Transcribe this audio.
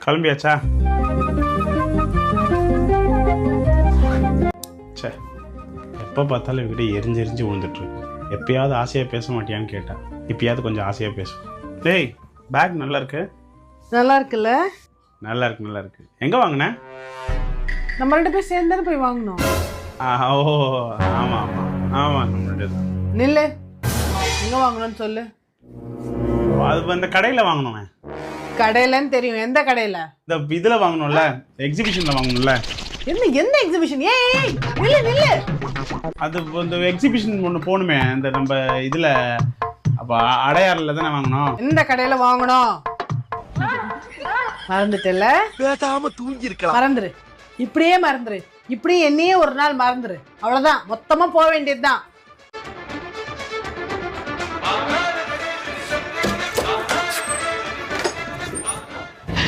கிளம்பியாச்சா? சே, எப்போ பார்த்தாலும் இவகிட்ட எரிஞ்சு விழுந்துட்டுருக்கு. எப்பயாவது ஆசையாக பேச மாட்டியான்னு கேட்டா, இப்பயாவது கொஞ்சம் ஆசையாக பேசும். டேய், பேக் நல்லா இருக்கு. நல்லா இருக்குல்ல? நல்லா இருக்கு. எங்கே வாங்கினேன்? நம்ம 2 பேரும் சேர்ந்து தானே போய் வாங்கணும். ஓ ஆமாம் நம்மளுடைய தான். நில்லு, எங்க வாங்கணும்னு சொல்லு. அது இந்த கடையில் வாங்கணுமே. கடையிலன்னு தெரியும், எந்த கடையில? இந்த இதில் வாங்கணும்ல, எக்ஸிபிஷனில் வாங்கணும்ல. எந்த எக்ஸிபிஷன்? ஏய் நில்லு. அது இந்த எக்ஸிபிஷன் ஒன்று போகணுமே, இந்த நம்ம இதில். அப்போ அடையாறில் தானே வாங்கணும். எந்த கடையில வாங்கணும்? மறந்துட்டல? பேசாம தூங்கி இருக்கலாம். மறந்துரு, இப்படியே மறந்துரு. இப்படியே என்னையே ஒரு நாள் மறந்துரு. அவ்வளவுதான், மொத்தமா போக வேண்டியதுதான்.